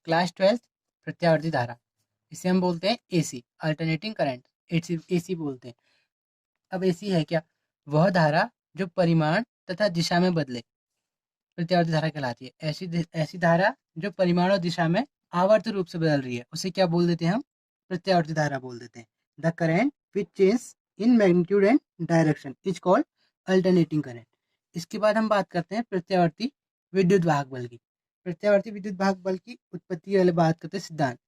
Class 12 प्रत्यावर्ती धारा, इसे हम बोलते हैं एसी, अल्टरनेटिंग करंट, एसी बोलते हैं। अब एसी है क्या? वह धारा जो परिमाण तथा दिशा में बदले, प्रत्यावर्ती धारा कहलाती है। ऐसी धारा जो परिमाण और दिशा में आवर्त रूप से बदल रही है, उसे क्या बोल देते हैं हम? प्रत्यावर्ती धारा बोल देते हैं। The current which change in magnitude and direction is called alternating current. इसके बाद हम बात करते हैं प्रत्यावर्ती विद्युत वाहक बल की। प्रत्यावर्ती विद्युत वाहक बल की उत्पत्ति वाले बात करते हैं सिद्धांत।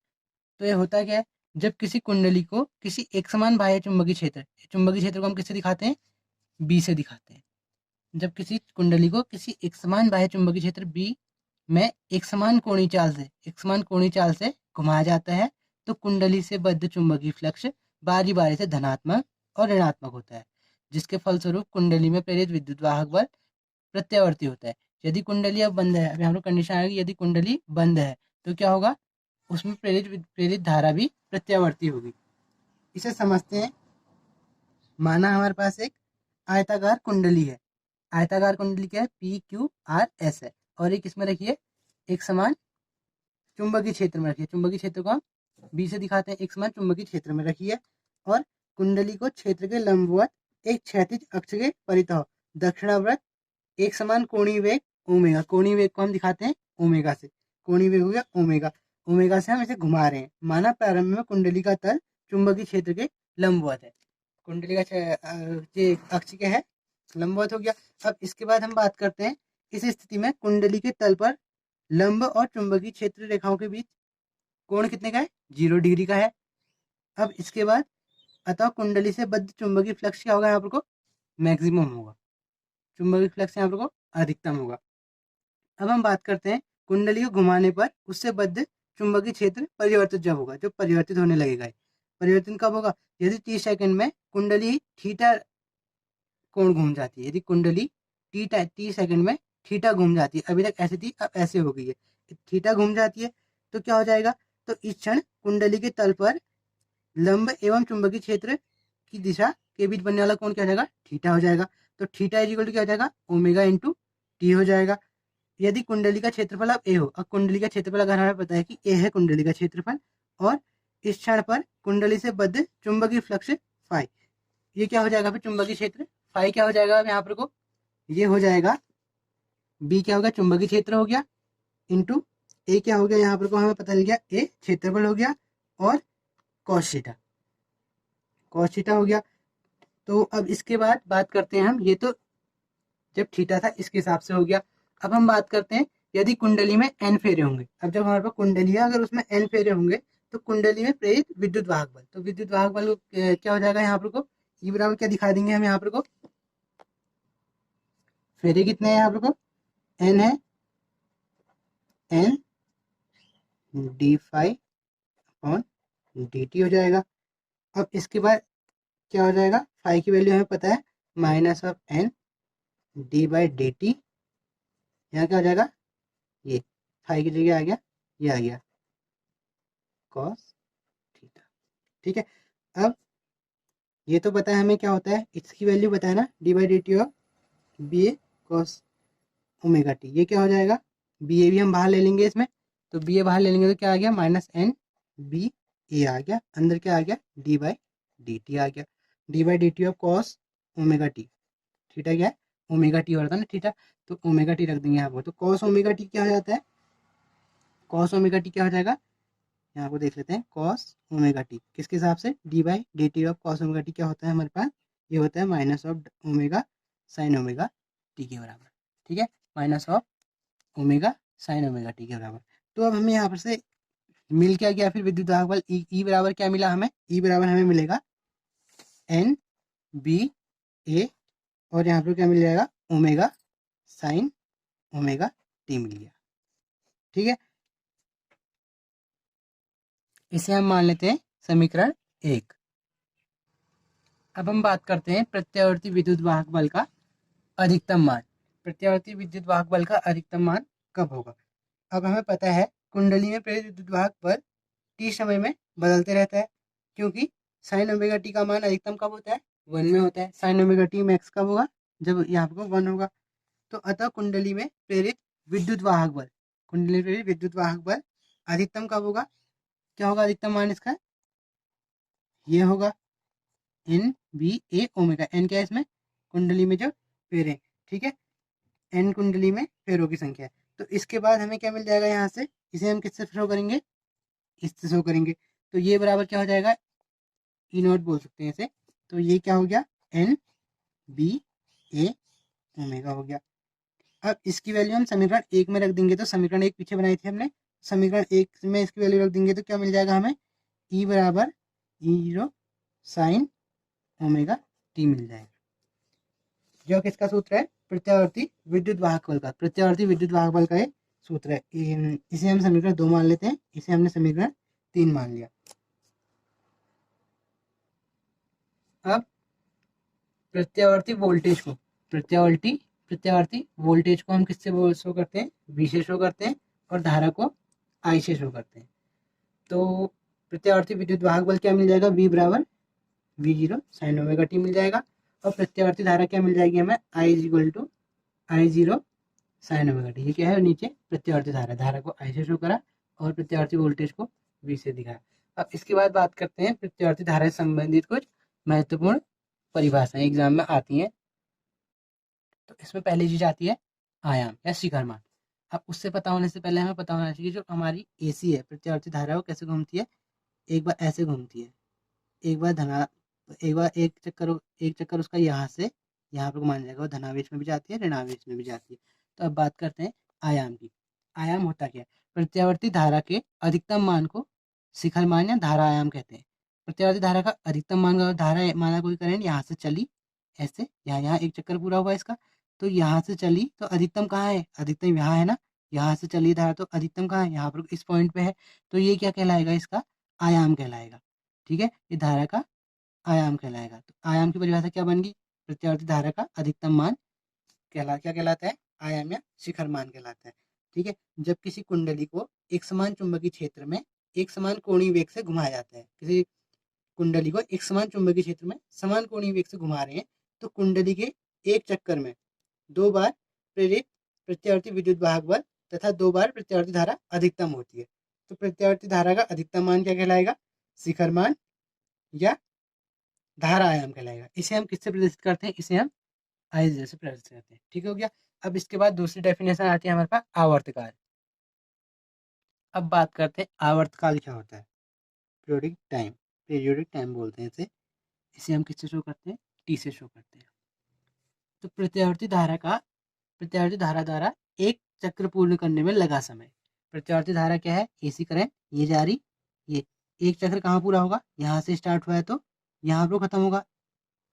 तो ये होता क्या है? जब किसी कुंडली को किसी एक समान बाह्य चुंबकीय क्षेत्र को हम किससे दिखाते हैं? बी से दिखाते हैं। जब किसी कुंडली को किसी एक समान बाह्य चुंबकीय क्षेत्र बी में एक समान कोणीय चाल से घुमाया जाता है, तो कुंडली से बद्ध चुंबकीय फ्लक्स बारी बारी से धनात्मक और ऋणात्मक होता है, जिसके फलस्वरूप कुंडली में प्रेरित विद्युत वाहक बल प्रत्यावर्ती होता है। यदि कुंडली अब बंद है, अभी हम लोग कंडीशन आएगी, यदि कुंडली बंद है तो क्या होगा? उसमें प्रेरित धारा भी प्रत्यावर्ती होगी। इसे समझते हैं। माना हमारे पास एक आयताकार कुंडली है। आयताकार कुंडली क्या है? पी क्यू आर एस है। और एक इसमें रखिए एक समान चुंबकीय क्षेत्र में रखिए। चुंबकीय क्षेत्र को हम बी से दिखाते हैं। एक समान चुंबकीय क्षेत्र में रखिए और कुंडली को क्षेत्र के लंबवत एक क्षैतिज अक्ष के परितः दक्षिणावर्त एक समान कोणीय वेग ओमेगा, कोणीय वेग को हम दिखाते हैं ओमेगा से। कोणीय वेग हो गया ओमेगा, ओमेगा से हम इसे घुमा रहे हैं। माना प्रारंभ में कुंडली का तल चुंबकीय क्षेत्र के लंबवत है। कुंडली का ये अक्ष क्या है? लंबवत हो गया। अब इसके बाद हम बात करते हैं, इस स्थिति में कुंडली के तल पर लंब और चुंबकीय क्षेत्र रेखाओं के बीच कोण कितने का है? 0 डिग्री का है। अब इसके बाद अतः कुंडली से बद्ध चुंबकीय फ्लक्स क्या होगा? यहाँ पर को मैक्सिमम होगा। चुंबकीय फ्लक्स यहाँ पर को अधिकतम होगा। अब हम बात करते हैं कुंडली को घुमाने पर उससे बद्ध चुंबकीय क्षेत्र परिवर्तित जब होगा, जो परिवर्तित होने लगेगा। परिवर्तन कब होगा? यदि 30 सेकंड में कुंडली थीटा कोण घूम जाती है। यदि कुंडली 30 सेकंड में थीटा घूम जाती है, अभी तक ऐसी थी, अब ऐसे हो गई है, थीटा घूम जाती है, तो क्या हो जाएगा? तो इस क्षण कुंडली के तल पर लंब एवं चुंबकीय क्षेत्र की दिशा के बीच बनने वाला कोण क्या हो जाएगा? थीटा हो जाएगा। तो थीटा इज इक्वल टू क्या हो जाएगा? ओमेगा इंटू टी हो जाएगा। यदि कुंडली का क्षेत्रफल अब ए हो, अब कुंडली का क्षेत्रफल अगर हमें पता है कि ए है कुंडली का क्षेत्रफल, और इस क्षण पर कुंडली से बद्ध चुंबकीय फ्लक्स फाई, ये क्या हो जाएगा? फिर चुंबकीय क्षेत्र फाई क्या हो जाएगा? अब यहाँ पर को ये हो जाएगा बी क्या होगा? चुंबकीय क्षेत्र हो गया, इंटू ए क्या हो गया? यहाँ पर को हमें पता चल गया ए क्षेत्रफल हो गया, और कॉस थीटा हो गया। तो अब इसके बाद बात करते हैं हम, ये तो जब थीटा था इसके हिसाब से हो गया। अब हम बात करते हैं यदि कुंडली में एन फेरे होंगे। अब जब हमारे पास कुंडली है, अगर उसमें एन फेरे होंगे तो कुंडली में प्रेरित विद्युत वाहक बल, तो विद्युत वाहक बल क्या हो जाएगा? यहाँ पर को ई बराबर क्या दिखा देंगे हम? यहाँ पर को फेरे कितने हैं? यहाँ पर को एन है, N d phi upon d t हो जाएगा। अब इसके बाद क्या हो जाएगा? फाई की वैल्यू हमें पता है, minus of N d by d t. यहाँ क्या हो जाएगा? ये फाई की जगह आ गया, ये आ गया कॉस थीटा। ठीक है। अब ये तो पता है हमें क्या होता है, इसकी वैल्यू पता है ना, d by d t of B A cos omega t. ये क्या हो जाएगा? बी ए भी हम बाहर ले लेंगे इसमें, तो बी ए बाहर ले लेंगे तो क्या आ गया? माइनस एन बी ए आ गया। अंदर क्या आ गया? डी बाई डी टी आ गया। D by d t of cos omega T, theta क्या है? ओमेगा टी हो रहा था ना थीटा, तो ओमेगा टी रख देंगे यहाँ पर। तो कॉस ओमेगा टी क्या हो जाता है? कॉस ओमेगा टी क्या हो जाएगा? यहाँ को देख लेते हैं। कॉस ओमेगा टी किसके हिसाब से? D by d t of cos omega T क्या होता है हमारे पास? ये होता है minus of omega sine omega T के बराबर। ठीक है, minus of omega sine omega T के बराबर। तो अब हमें यहाँ पर से मिल क्या गया? फिर विद्युत दाहक बल ई बराबर क्या मिला हमें? ई बराबर हमें मिलेगा एन बी ए, और यहाँ पर क्या मिल जाएगा? ओमेगा साइन ओमेगा टी मिल गया। ठीक है, इसे हम मान लेते हैं समीकरण 1। अब हम बात करते हैं प्रत्यावर्ती विद्युत वाहक बल का अधिकतम मान। प्रत्यावर्ती विद्युत वाहक बल का अधिकतम मान कब होगा? अब हमें पता है कुंडली में प्रेरित विद्युत वाहक बल टी समय में बदलते रहता है, क्योंकि साइन ओमेगा टी का मान अधिकतम कब होता है? 1 में होता है। साइन ओमेगा टी मैक्स कब होगा? जब यहाँ पर 1 होगा। तो अतः कुंडली में प्रेरित विद्युत वाहक बल, कुंडली में प्रेरित विद्युत वाहक बल अधिकतम कब होगा, क्या होगा अधिकतम मान इसका, ये होगा एन बी ए ओमेगा। एन क्या है इसमें, कुंडली में जो फेरे, ठीक है, एन कुंडली में फेरों की संख्या है। तो इसके बाद हमें क्या मिल जाएगा यहाँ से, इसे हम किससे शो करेंगे, इससे शो करेंगे। तो ये बराबर क्या हो जाएगा, ई नॉट बोल सकते हैं इसे। तो ये क्या हो गया, एन बी ए ओमेगा हो गया। अब इसकी वैल्यू हम समीकरण एक में रख देंगे, तो समीकरण एक पीछे बनाई थी हमने, समीकरण एक में इसकी वैल्यू रख देंगे तो क्या मिल जाएगा हमें, ई बराबर ई0 साइन ओमेगा टी मिल जाएगा, जो किसका सूत्र है, प्रत्यावर्ती विद्युत वाहक बल का, प्रत्यावर्ती विद्युत वाहक बल का ये सूत्र है। इसे हम समीकरण 2 मान लेते हैं, इसे हमने समीकरण 3 मान लिया। अब प्रत्यावर्ती वोल्टेज को, प्रत्यावर्ती वोल्टेज को हम किससे शो करते हैं, वी से शो करते हैं, और धारा को आई से शो करते हैं। तो प्रत्यावर्ती विद्युत वाहक बल क्या मिल जाएगा, वी बराबर V0 साइन ओमेगा टी मिल जाएगा। और प्रत्यावर्ती धारा क्या मिल जाएगी हमें, I is equal to I0 sine omega t. ये क्या है, नीचे प्रत्यावर्ती धारा, धारा को आई से शो करा और प्रत्यावर्ती वोल्टेज को वी से दिखाया। अब इसके बाद बात करते हैं प्रत्यावर्ती धारा से संबंधित कुछ महत्वपूर्ण परिभाषाएं एग्जाम में आती हैं। तो इसमें पहली चीज आती है आयाम या शिखर मान। अब उससे पता होने से पहले हमें पता होना चाहिए जो हमारी एसी है प्रत्यावर्ती धारा वो कैसे घूमती है, एक बार ऐसे घूमती है, एक बार एक बार एक चक्कर उसका यहाँ से यहाँ पर घुमाने जाएगा, वो धनावेश में भी जाती है ऋणावेश में भी जाती है। तो अब बात करते हैं आयाम की। आयाम होता क्या है, प्रत्यावर्ती धारा के अधिकतम मान को शिखर मान या धारा आयाम कहते हैं। प्रत्यावर्ती धारा का अधिकतम मान का, धारा माना कोई करंट यहाँ से चली ऐसे, यहाँ यहाँ एक चक्कर पूरा हुआ इसका, तो यहाँ से चली तो अधिकतम कहाँ है, अधिकतम यहाँ है ना, यहाँ से चली धारा तो अधिकतम कहाँ है, यहाँ पर इस पॉइंट पे है। तो ये क्या कहलाएगा, इसका आयाम कहलाएगा। ठीक है, ये धारा का आयाम कहलाएगा। तो आयाम की परिभाषा क्या बन गई, प्रत्यावर्ती धारा का अधिकतम मान क्या कहलाता है, आयाम या शिखर मान कहलाता है। ठीक है, जब किसी कुंडली को एक समान चुंबकीय क्षेत्र में एक समान कोणीय वेग से घुमाया जाता है, किसी कुंडली को एक समान चुंबकीय क्षेत्र में समान कोणीय वेग से घुमा रहे हैं, तो कुंडली के एक चक्कर में 2 बार प्रेरित प्रत्यावर्ती विद्युत वाहक बल तथा 2 बार प्रत्यावर्ती धारा अधिकतम होती है। तो प्रत्यावर्ती धारा का अधिकतम मान क्या कहलाएगा, शिखर मान या धारा आयाम कहलाएगा। इसे हम किससे प्रदर्शित करते हैं, इसे हम आई से प्रदर्शित करते हैं। ठीक हो गया। अब इसके बाद दूसरी डेफिनेशन आती है हमारे पास आवर्तकाल। अब बात करते हैं आवर्तकाल क्या होता है, पीरियोडिक टाइम बोलते हैं इसे। इसे हम किससे शो करते हैं, टी से शो करते हैं। तो प्रत्यावर्ती धारा द्वारा एक चक्र पूर्ण करने में लगा समय। प्रत्यावर्ती धारा क्या है, एसी करंट, ये जारी, ये एक चक्र कहाँ पूरा होगा, यहाँ से स्टार्ट हुआ है तो यहाँ पर खत्म होगा,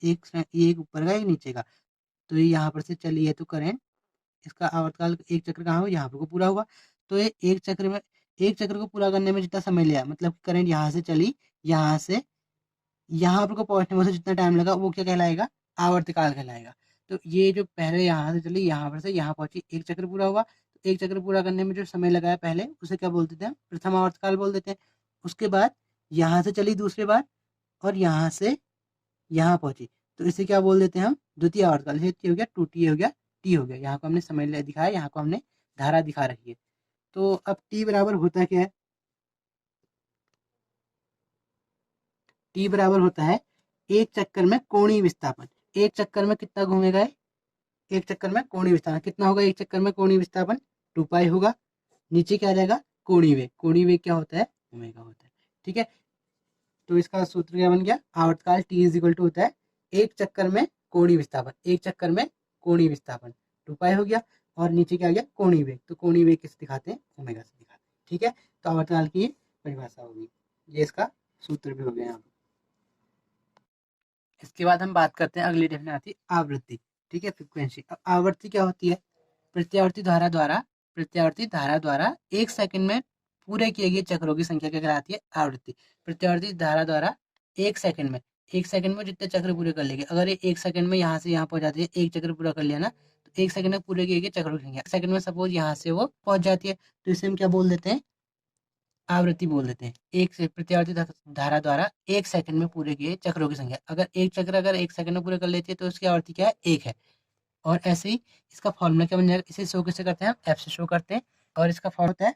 एक ऊपर का एक नीचे का, तो ये यहाँ पर से चली है तो करंट, इसका आवर्तकाल एक चक्र कहाँ हुआ, यहाँ पर को पूरा हुआ। तो ये एक चक्र को पूरा करने में जितना समय लिया, मतलब करंट यहाँ से चली, यहाँ से यहाँ पर को पहुंचने में से जितना टाइम लगा वो क्या कहलाएगा, आवर्तकाल कहलाएगा। तो ये जो पहले यहाँ से चली, यहाँ पर से यहाँ पहुंची, एक चक्र पूरा हुआ, तो एक चक्र पूरा करने में जो समय लगाया पहले उसे क्या बोलते थे हम, प्रथम आवर्तकाल बोल देते हैं। उसके बाद यहाँ से चली दूसरी बार और यहाँ से यहाँ पहुंची, तो इसे क्या बोल देते हैं हम, द्वितीय आवर्तकाल। ये हो गया 2t, हो गया टी हो गया। यहाँ को हमने समय दिखाया, यहाँ को हमने धारा दिखा रखी है। तो अब टी बराबर होता क्या है, टी बराबर होता है एक चक्कर में कोणीय विस्थापन। एक चक्कर में कितना घूमेगा, एक चक्कर में कोणीय विस्थापन कितना होगा, एक चक्कर में कोणीय विस्थापन 2 पाई होगा। नीचे क्या आ जाएगा, कोणीय वेग क्या होता है, ओमेगा होता है। ठीक है, तो इसका सूत्र क्या बन गया, आवर्तकाल टी इज इक्वल टू होता है एक चक्कर में कोणीय विस्थापन, एक चक्कर में कोणीय विस्थापन 2 पाई हो गया, और नीचे क्या आ गया, कोणीय वेग। तो कोणीय वेग किससे दिखाते हैं, ओमेगा से दिखाते हैं। ठीक है, तो आवर्तकाल की ये परिभाषा होगी, ये इसका सूत्र भी हो गया यहाँ। इसके बाद हम बात करते हैं, अगली डेफिनेशन आती है आवृत्ति। ठीक है, फ्रीक्वेंसी। अब आवृत्ति क्या होती है, प्रत्यावर्ती धारा द्वारा एक सेकंड में पूरे किए गए चक्रों की संख्या क्या कहलाती है, आवृत्ति। प्रत्यावर्ती धारा द्वारा एक सेकंड में जितने चक्र पूरे कर लेंगे, अगर ये एक सेकंड में यहाँ से यहाँ पहुंच जाती है, एक चक्र पूरा कर लिया ना, तो एक सेकंड में पूरे किए गए चक्रों की संख्या, सेकंड में सपोज यहाँ से वो पहुंच जाती है, तो इसे हम क्या बोल देते हैं, आवृत्ति बोल देते हैं। एक से प्रत्यावर्ती धारा द्वारा एक सेकंड में पूरे किए चक्रों की संख्या, अगर एक सेकंड में पूरे कर लेती है तो उसकी आवृत्ति क्या है, एक है। और ऐसे ही इसका फॉर्मूला क्या बन जाएगा, इसे शो कैसे करते हैं हम, एफ से शो करते हैं, और इसका फॉर्मूला होता है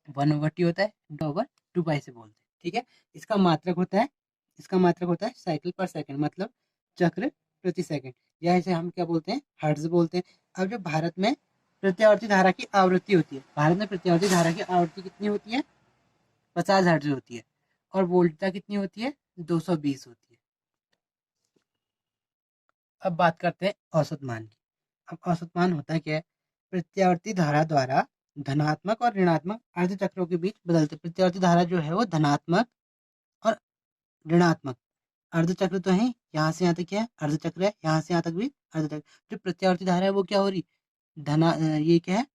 1/t होता है, d/2 से बोलते हैं, ठीक है। इसका मात्रक होता है साइकिल पर सेकंड, मतलब चक्र प्रति सेकंड, या इसे हम क्या बोलते हैं, हर्ट्ज बोलते हैं। अब जो भारत में प्रत्यावर्ती धारा की आवृत्ति होती है, भारत में प्रत्यावर्ती धारा की आवृत्ति कितनी होती है, 50 हर्ट्ज होती है, और वोल्टता कितनी होती है, 220 होती है। अब बात करते हैं औसत मान की। अब औसत मान होता है क्या है, प्रत्यावर्ती धारा द्वारा धनात्मक और ऋणात्मक अर्धचक्रों के बीच बदलते, प्रत्यावर्ती धारा जो है वो धनात्मक और ऋणात्मक अर्धचक्र तो है, यहाँ से यहाँ तक क्या है, अर्धचक्र है, यहाँ से यहाँ तक भी अर्धचक्र। जो प्रत्यावर्ती धारा है वो क्या हो रही, ये क्या है,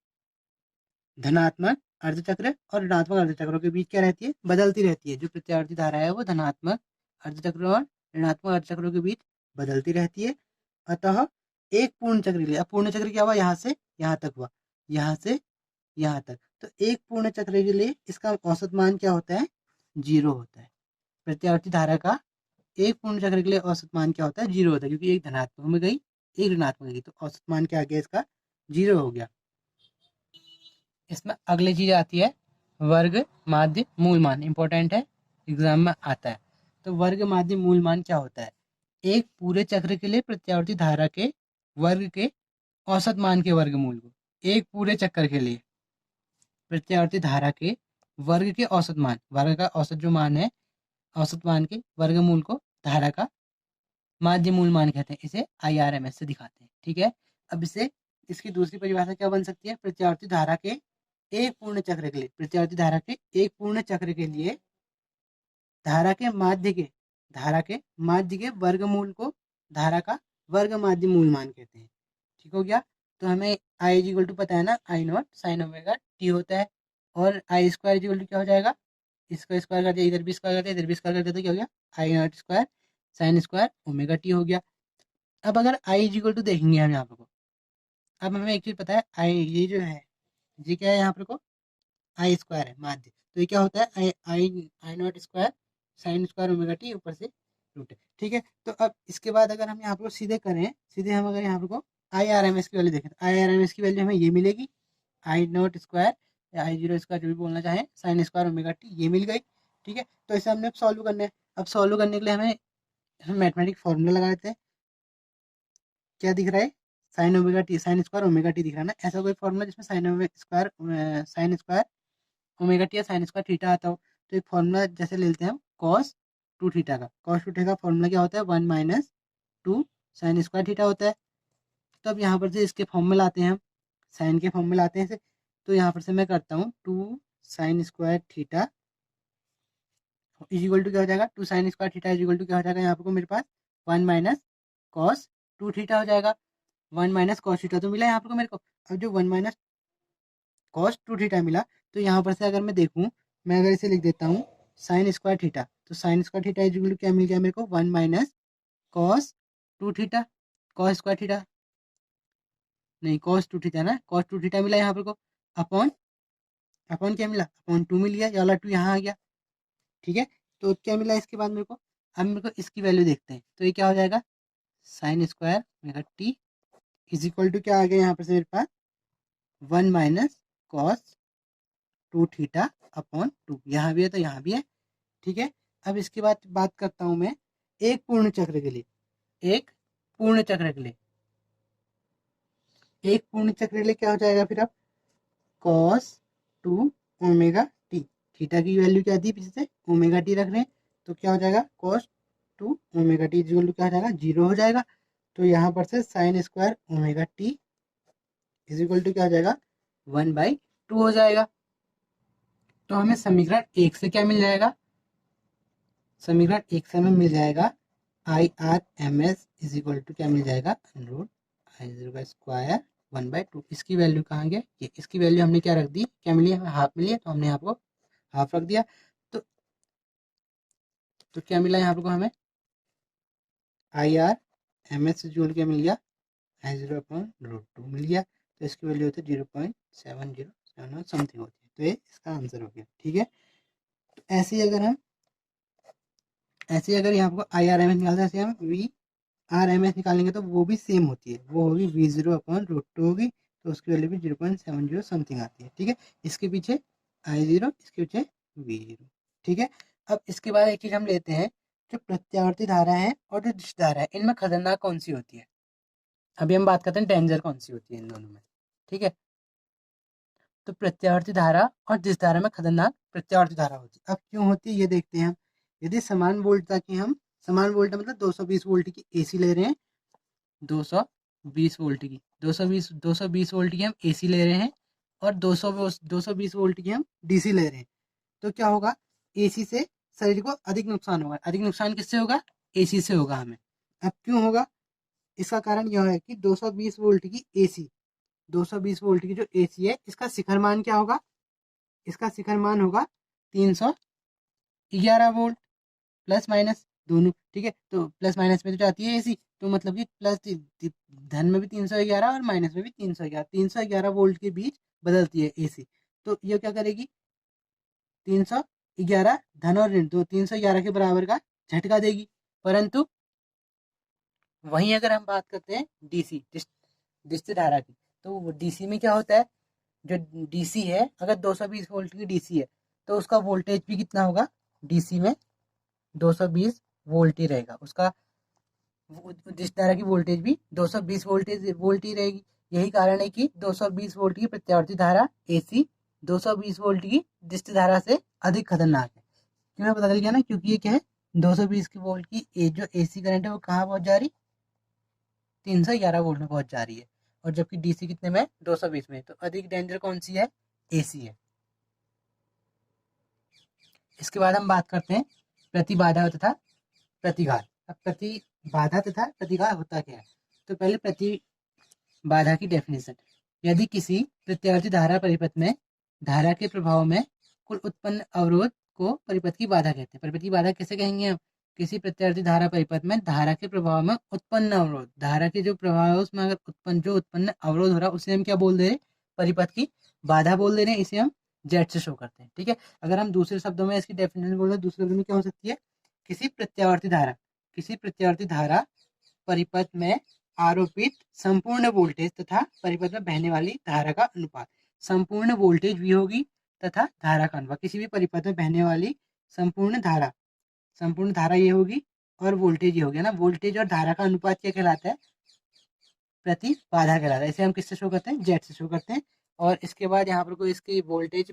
धनात्मक अर्धचक्र और ऋणात्मक अर्धचक्रों के बीच क्या रहती है, बदलती रहती है। जो प्रत्यावर्ती धारा है वो धनात्मक अर्धचक्र और ऋणात्मक अर्धचक्रों के बीच बदलती रहती है। अतः एक पूर्ण चक्र के लिए, अब पूर्ण चक्र क्या हुआ, यहाँ से यहाँ तक हुआ, यहाँ से यहाँ तक, तो एक पूर्ण चक्र के लिए इसका औसत मान क्या होता है, 0 होता है। प्रत्यावर्ती धारा का एक पूर्ण चक्र के लिए औसत मान क्या होता है, 0 होता है, क्योंकि एक धनात्मक में गई एक ऋणात्मक में गई, तो औसत मान क्या आ गया इसका, 0 हो गया। इसमें अगली चीज आती है वर्ग माध्य मूल मान, इंपॉर्टेंट है, एग्जाम में आता है। तो वर्ग माध्य मूल मान क्या होता है, एक पूरे चक्र के लिए प्रत्यावर्ती धारा के वर्ग के औसत मान के वर्गमूल को, एक पूरे चक्कर के लिए प्रत्यावर्ती धारा के वर्ग के औसत मान, वर्ग का औसत जो मान है, औसत मान के वर्गमूल को धारा का माध्य मूल मान कहते हैं, इसे IRMS से दिखाते हैं, ठीक है। अब इसे, इसकी दूसरी परिभाषा क्या बन सकती है, प्रत्यावर्ती धारा के एक पूर्ण चक्र के लिए, प्रत्यावर्ती धारा के एक पूर्ण चक्र के लिए धारा के माध्य के वर्गमूल को धारा का वर्ग माध्य मूल मान कहते हैं, ठीक हो गया। तो हमें आई इज इक्वल टू पता है ना, I0 साइन ओमेगा टी होता है, और आई स्क्वायर इज इक्वल टू क्या हो जाएगा, इसका स्क्वायर कर दिया, इधर भी स्क्वायर कर दिया, इधर भी स्क्वायर कर दिया, तो क्या हो गया, I0 square sine square omega T हो गया। अब अगर आई इज इक्वल टू देखेंगे हम यहाँ पर को, अब हमें एक चीज़ पता है, आई ये जो है, ये क्या है यहाँ पर को, आई स्क्वायर है माध्य, तो ये क्या होता है, I I I naught square sine square omega t ऊपर से रूट है, ठीक है। तो अब इसके बाद अगर हम यहाँ पर सीधे करें, सीधे हम अगर यहाँ पर को IRMS की वैल्यू देखें, तो IRMS की वैल्यू हमें ये मिलेगी, I0 स्क्वायर या I0 स्क्वायर जो भी बोलना चाहें, साइन स्क्वायर ओमेगा टी, ये मिल गई, ठीक है। तो इसे हमने अब सॉल्व करना है। अब सॉल्व करने के लिए हमें मैथमेटिक फॉर्मूला लगा देते हैं। क्या दिख रहा है, sign omega T, sign square omega T दिख रहा है ना, ऐसा कोई फॉर्मूला जिसमें साइन स्क्वायर ओमेगा टी या साइन स्क्वायर थीटा आता हो। तो एक फॉर्मूला जैसे ले लेते हैं हम, कॉस टू थीटा का, कॉस टू थीटा का फॉर्मूला क्या होता है, 1 - 2 साइन स्क्वायर थीटा होता है। तो अब यहाँ पर से इसके फॉर्म में लाते हैं हम, साइन के फॉर्म में लाते हैं इसे, तो यहाँ पर से मैं करता हूँ 2 sine square theta is equal to क्या हो जाएगा, 2 sine square theta is equal to क्या हो जाएगा, यहाँ पर मेरे पास 1 - कॉस टू थीटा हो जाएगा। 1 - कॉस थीटा तो मिला यहाँ पर मेरे को। अब जो 1 - कॉस टू थीटा मिला, तो यहाँ पर से अगर मैं देखूँ, मैं अगर इसे लिख देता हूँ साइन स्क्वायर थीटा, तो sine square theta is equal to क्या मिल गया मेरे को, 1 - cos two theta, cos square theta नहीं, कॉस टू थीटा ना, कॉस टू थीटा मिला यहाँ पर को, अपॉन अपॉन क्या मिला, अपॉन 2 मिल गया, ये वाला 2 यहाँ आ गया, ठीक है। तो क्या मिला इसके बाद मेरे को, अब मेरे को इसकी वैल्यू देखते हैं, तो ये क्या हो जाएगा, साइन स्क्वायर मेरा टी इज इक्वल टू क्या आ गया यहाँ पर से मेरे पास, 1 - कॉस टू थीटा अपॉन 2, यहाँ भी है तो यहाँ भी है, ठीक है। अब इसके बाद बात करता हूँ मैं एक पूर्ण चक्र के लिए, एक पूर्ण चक्र के लिए, एक पूर्ण चक्र के लिए क्या हो जाएगा फिर, अब cos two omega T, theta की वैल्यू क्या दी पीछे से, ओमेगा टी रख रहे हैं, तो क्या हो जाएगा, cos two omega t equal to क्या हो जाएगा, 0 हो जाएगा। तो यहाँ पर से sine square omega t is equal to क्या हो जाएगा, 1/2 हो जाएगा। तो हमें समीकरण 1 से क्या मिल जाएगा, समीकरण 1 से हमें मिल जाएगा IRMS इज इक्वल टू क्या मिल जाएगा, रूट I0 का स्क्वायर 1/2। इसकी वैल्यू कहाँ गया, ये इसकी वैल्यू हमने क्या रख दी, क्या मिली हमें, हाफ मिली है, तो हमने यहाँ को हाफ रख दिया। तो क्या मिला यहाँ पर हमें, IRMS इक्वल क्या मिल गया, I0/√2 मिल गया। तो इसकी वैल्यू होती है 0.7071 समथिंग होती है, तो ये इसका आंसर हो गया, ठीक है। तो ऐसे ही अगर यहाँ पर IRMS निकालते हैं, ऐसे हम VRMS निकालेंगे तो वो भी सेम होती है, वो होगी V0/√2 होगी, तो उसकी वैल्यू भी 0.70 समथिंग आती है, ठीक है। इसके पीछे I0, इसके पीछे V0। ठीक है, अब इसके बाद एक चीज हम लेते हैं, जो प्रत्यावर्ती धारा है और जो दिश धारा है, इनमें खतरनाक कौन सी होती है। अभी हम बात करते हैं डेंजर कौन सी होती है इन दोनों में। ठीक है, तो प्रत्यावर्ती धारा और दिश धारा में खतरनाक प्रत्यावर्ती धारा होती है। अब क्यों होती है ये देखते हैं हम। यदि समान वोल्टता की हम, समान वोल्ट मतलब 220 वोल्ट की एसी ले रहे हैं, 220 वोल्ट की 220 वोल्ट की हम एसी ले रहे हैं, और 220 वोल्ट की हम डीसी ले रहे हैं, तो क्या होगा, एसी से शरीर को अधिक नुकसान होगा। अधिक नुकसान किससे होगा, एसी से होगा हमें। अब क्यों होगा, इसका कारण यह है कि 220 वोल्ट की एसी, 220 वोल्ट की जो एसी है, इसका शिखर मान क्या होगा, इसका शिखर मान होगा 311 वोल्ट, प्लस माइनस दोनों। ठीक है, तो प्लस माइनस में तो जाती है एसी, तो मतलब कि प्लस धन में भी 311 और माइनस में भी 311, 311 वोल्ट के बीच बदलती है एसी। तो ये क्या करेगी, 311 धन और ऋण, तो 311 के बराबर का झटका देगी। परंतु वहीं अगर हम बात करते हैं डीसी, डिस्च धारा की, तो डीसी में क्या होता है, जो डीसी है, अगर 220 वोल्ट की डीसी है, तो उसका वोल्टेज भी कितना होगा, डीसी में 220 वोल्ट ही रहेगा उसका। जिस तरह की वोल्टेज भी 220 वोल्ट ही रहेगी। यही कारण है कि 220 वोल्ट की प्रत्यावर्ती धारा एसी 220 वोल्ट की डिस्च धारा से अधिक खतरनाक है। क्यों पता चल गया ना, क्योंकि ये क्या है, 220 की वोल्ट की जो एसी करंट है वो कहाँ पहुंच जा रही, 311 वोल्ट में पहुंच जा रही है, और जबकि डीसी कितने में, 220 में। तो अधिक डेंजर कौन सी है, एसी है। इसके बाद हम बात करते हैं प्रतिबाधा तथा प्रतिघात। अब प्रतिबाधा तथा प्रतिघात होता क्या है, तो पहले प्रतिबाधा की डेफिनेशन। यदि किसी प्रत्यावर्ती धारा परिपथ में धारा के प्रभाव में कुल उत्पन्न अवरोध को परिपथ की बाधा कहते हैं। परिपथ की बाधा कैसे कहेंगे हम, किसी प्रत्यावर्ती धारा परिपथ में धारा के प्रभाव में उत्पन्न अवरोध, धारा के जो प्रभाव है उसमें अगर उत्पन्न अवरोध हो रहा है, उसे हम क्या बोल दे रहे हैं, परिपथ की बाधा बोल दे रहे हैं। इसे हम जेड से शो करते हैं। ठीक है, अगर हम दूसरे शब्दों में इसकी डेफिनेशन बोल रहे हैं, दूसरे शब्दों में क्या हो सकती है, किसी प्रत्यावर्ती धारा परिपथ में आरोपित संपूर्ण वोल्टेज तथा परिपथ में बहने वाली धारा का अनुपात। संपूर्ण वोल्टेज भी होगी तथा धारा का अनुपात, किसी भी परिपथ में बहने वाली संपूर्ण धारा ये होगी, और वोल्टेज ये हो गया ना। वोल्टेज और धारा का अनुपात क्या कहलाता है, प्रतिबाधा कहलाता है। इसे हम किससे शो करते हैं, जेड से शो करते हैं। और इसके बाद यहाँ पर कोई इसकी वोल्टेज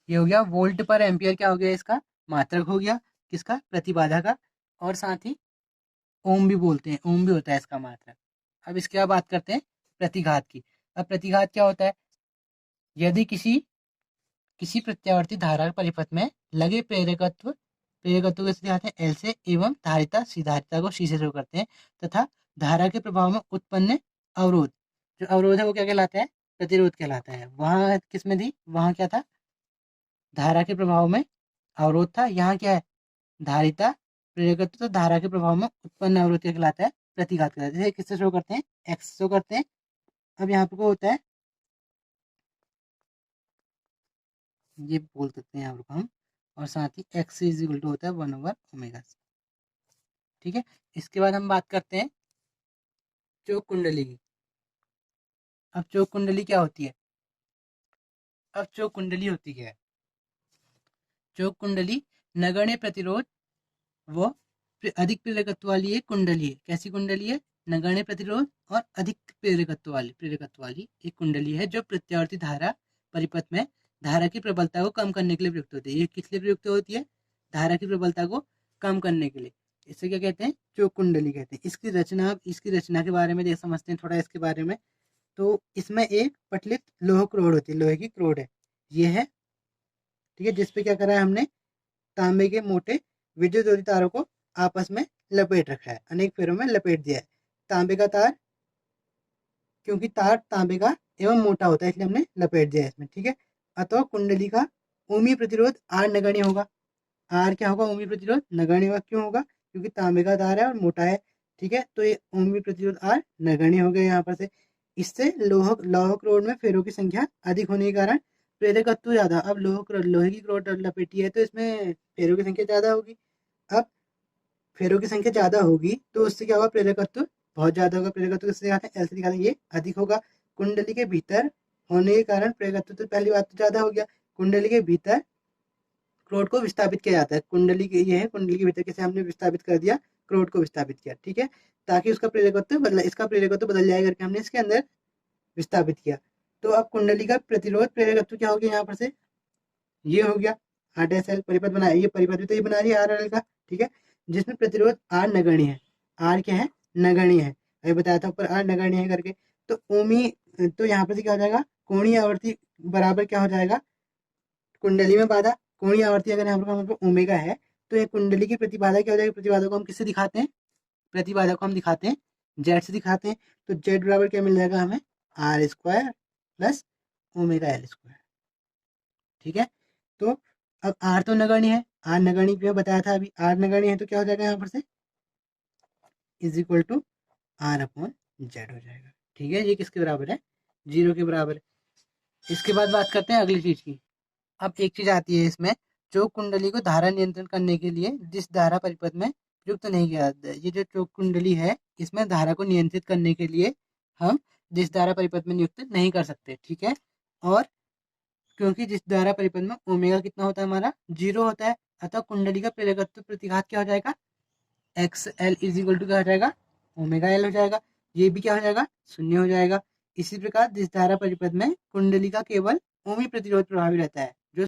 ये हो गया, वोल्ट पर एम्पियर क्या हो गया, इसका मात्रक हो गया, किसका, प्रतिबाधा का। और साथ ही ओम भी बोलते हैं, ओम भी होता है इसका मात्रक। अब इसके बाद बात करते हैं प्रतिघात की। अब प्रतिघात क्या होता है, यदि किसी किसी प्रत्यावर्ती धारा परिपथ में लगे प्रेरकत्व कैसे दिखाते हैं, एल से, एवं धारिता को सी से शो करते हैं, तथा धारा के प्रभाव में उत्पन्न अवरोध, जो अवरोध है वो क्या कहलाता है, प्रतिरोध कहलाता है। वहां किस में थी, वहां क्या था, धारा के प्रभाव में अवरोध था, यहाँ क्या है, धारिता प्रेरकत्व, तो धारा के प्रभाव में उत्पन्न अवरोध क्या कहलाता है, प्रतिघात कहलाता है। किससे शो करते हैं, एक्स शो करते हैं। अब यहाँ पर को होता है, ये बोल सकते हैं यहाँ पर हम, और साथ ही एक्स इज इक्वल टू होता है 1/ओमेगा। ठीक है, इसके बाद हम बात करते हैं चौक कुंडली की। अब चौक कुंडली क्या होती है, अब चौक कुंडली होती क्या है, चौक कुंडली नगण्य प्रतिरोध वो अधिक प्रेरकत्व वाली एक कुंडली है। कैसी कुंडली है, नगण्य प्रतिरोध और अधिक प्रेरकत्व वाली एक कुंडली है, जो प्रत्यावर्ती धारा परिपथ में धारा की प्रबलता को कम करने के लिए प्रयुक्त होती है। ये किस लिए प्रयुक्त होती है, धारा की प्रबलता को कम करने के लिए। इसे क्या कहते हैं, चौक कुंडली कहते हैं। इसकी रचना के बारे में देख समझते हैं थोड़ा इसके बारे में। तो इसमें एक पटलित लोह क्रोड होती है, लोहे की क्रोड है ये है। ठीक है, जिसपे क्या करा है हमने, तांबे के मोटे विद्युत रोधी तारों को आपस में लपेट रखा है, अनेक फेरों में लपेट दिया है। तांबे का तार, क्योंकि तार तांबे का एवं मोटा होता है, इसलिए हमने लपेट दिया है इसमें। ठीक है, अतः कुंडली का ओमी प्रतिरोध आर नगण्य होगा। आर क्या होगा, ओमी प्रतिरोध नगण्य होगा। क्यों होगा, क्योंकि तांबे का तार है और मोटा है। ठीक है, तो ये ओमी प्रतिरोध आर नगण्य हो गया यहाँ पर से। इससे लौह क्रोड में फेरों की संख्या अधिक होने के कारण प्रेरकत्व ज्यादा। अब लोहे की क्रोड लपेटी है, तो इसमें फेरों की संख्या ज्यादा होगी। अब फेरों की संख्या ज्यादा होगी तो उससे क्या होगा, प्रेरकत्व बहुत ज्यादा होगा। प्रेरकत्व किससे दिखाते हैं, एल से दिखाते हैं, ये अधिक होगा। कुंडली के भीतर होने के कारण प्रेरकत्व तो पहली बात तो ज़्यादा हो गया। कुंडली के भीतर क्रोध को विस्थापित किया जाता है। कुंडली के ये है, कुंडली के भीतर कैसे हमने विस्थापित कर दिया, क्रोध को विस्थापित किया, ठीक है, ताकि उसका प्रेरकत्व बदला, इसका प्रेरकत्व बदल जाए करके हमने इसके अंदर विस्थापित किया। तो अब कुंडली का प्रतिरोध प्रेरकत्व क्या हो गया यहाँ पर से, ये हो गया आर डैश एल परिपथ बनाया, ये परिपथ भी तो ये बना रही है आर एल का, ठीक है, जिसमें प्रतिरोध आर नगण्य है। आर क्या है, नगण्य है, अभी बताया था ऊपर आर नगण्य है करके। तो ओमी, तो यहाँ पर से क्या हो जाएगा, कोणीय आवर्ती बराबर क्या हो जाएगा, कुंडली में बाधा, कोणीय आवर्ती अगर यहाँ पर ओमेगा है, तो ये कुंडली की प्रतिबाधा क्या हो जाएगी, प्रतिबाधा को हम किससे दिखाते हैं, प्रतिबाधा को हम दिखाते हैं जेड से दिखाते हैं। तो जेड बराबर क्या मिल जाएगा हमें, R square plus omega L square, ठीक है। तो अब आर तो नगण्य है, आर नगण्य भी बताया था अभी, आर नगण्य है तो क्या हो जाएगा यहाँ पर से is equal to R upon Z हो जाएगा, ठीक है। ये किसके बराबर है, 0 के बराबर है। इसके बाद बात करते हैं अगली चीज की। अब एक चीज आती है इसमें, जो कुंडली को धारा नियंत्रण करने के लिए जिस धारा परिपथ में प्रयुक्त नहीं किया जाता है, ये जो कुंडली है इसमें धारा को नियंत्रित करने के लिए हम जिस धारा परिपथ में नियुक्त नहीं कर सकते, ठीक है। और क्योंकि जिस धारा परिपथ में ओमेगा कितना होता है हमारा, 0 होता है, अतः कुंडली का प्रेरकत्व प्रतिघात क्या हो जाएगा, X L is equal to क्या हो जाएगा, ओमेगा एल हो जाएगा। ये भी क्या हो जाएगा, 0 हो जाएगा। इसी प्रकार जिस धारा परिपथ में कुंडली का केवल ओमी प्रतिरोध प्रभावी रहता है,